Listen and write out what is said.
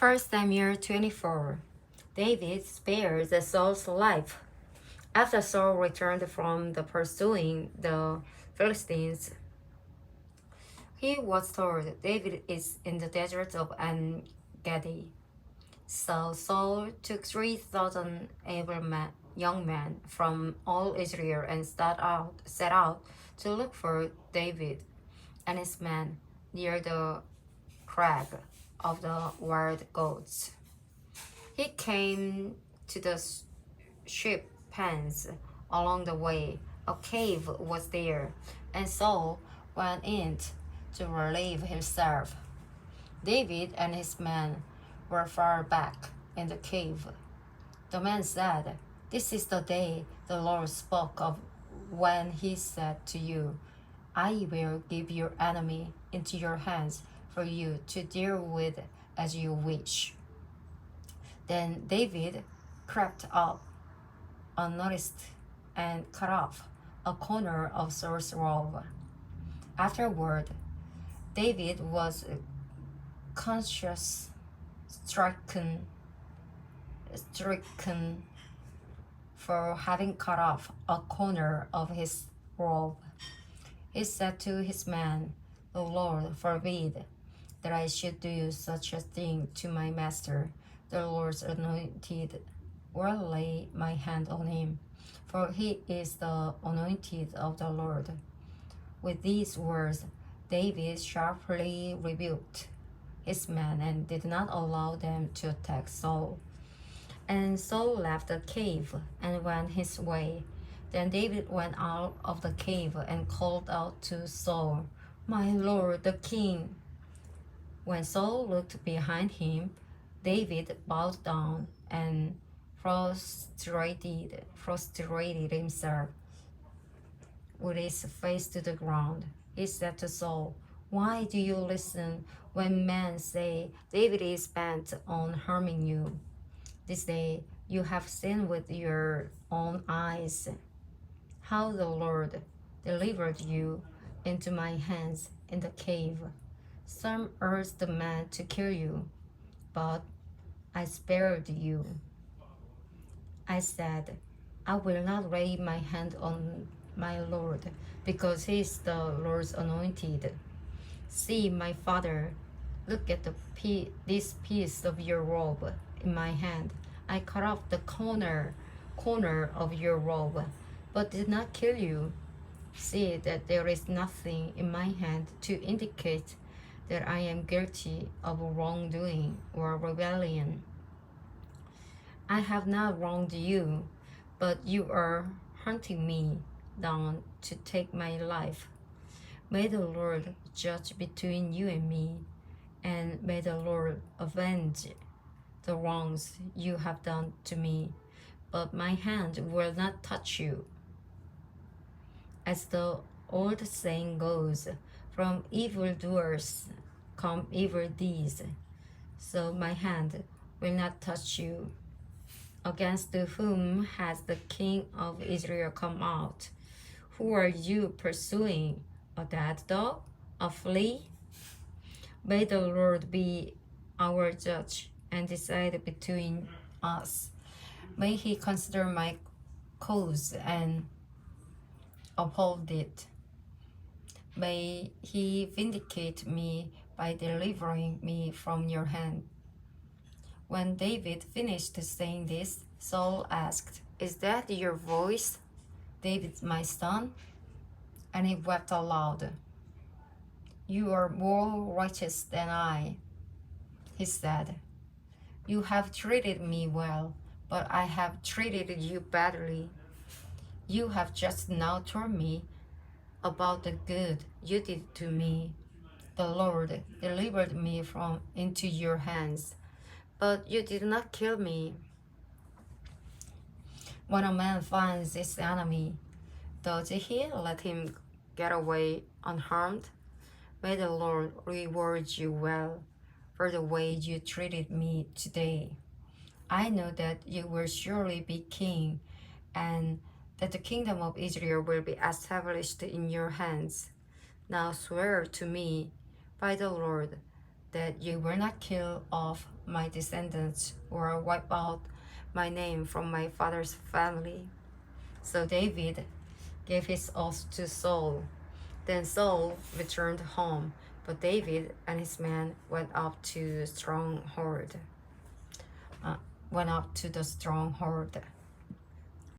1 Samuel 24. David spares Saul's life. After Saul returned from the pursuing the Philistines, he was told David is in the desert of En Gedi. So Saul took 3,000 young men from all Israel and set out to look for David and his men near the crag of the wild goats. He came to the sheep pens along the way. A cave was there, and Saul went in to relieve himself. David and his men were far back in the cave. The man said, "This is the day the Lord spoke of when he said to you, 'I will give your enemy into your hands for you to deal with as you wish.'" Then David crept up unnoticed and cut off a corner of Saul's robe. Afterward, David was conscious stricken for having cut off a corner of his robe. He said to his men, "The Lord forbid that I should do such a thing to my master, the Lord's anointed, or lay my hand on him, for he is the anointed of the Lord." With these words, David sharply rebuked his men and did not allow them to attack Saul. And Saul left the cave and went his way. Then David went out of the cave and called out to Saul, "My lord, the king." When Saul looked behind him, David bowed down and prostrated himself with his face to the ground. He said to Saul, "Why do you listen when men say David is bent on harming you? This day you have seen with your own eyes how the Lord delivered you into my hands in the cave. Some urged the man to kill you, but I spared you. I said, I will not lay my hand on my Lord, because he is the Lord's anointed. See, my father, look at this piece of your robe in my hand. I cut off the corner of your robe, but did not kill you. See that there is nothing in my hand to indicate that I am guilty of wrongdoing or rebellion. I have not wronged you, but you are hunting me down to take my life. May the Lord judge between you and me, and may the Lord avenge the wrongs you have done to me, but my hand will not touch you." As the old saying goes, from evildoers come evil deeds, so my hand will not touch you. Against whom has the king of Israel come out? Who are you pursuing? A dead dog? A flea? May the Lord be our judge and decide between us. May he consider my cause and uphold it. May he vindicate me by delivering me from your hand." When David finished saying this, Saul asked, "Is that your voice, David, my son?" And he wept aloud. "You are more righteous than I," he said. "You have treated me well, but I have treated you badly. You have just now told me about the good you did to me. The Lord delivered me into your hands, but you did not kill me. When a man finds his enemy, does he let him get away unharmed? May the Lord reward you well for the way you treated me today. I know that you will surely be king, and that the kingdom of Israel will be established in your hands. Now swear to me by the Lord that you will not kill off my descendants or wipe out my name from my father's family." So David gave his oath to Saul. Then Saul returned home, but David and his men went up to the stronghold.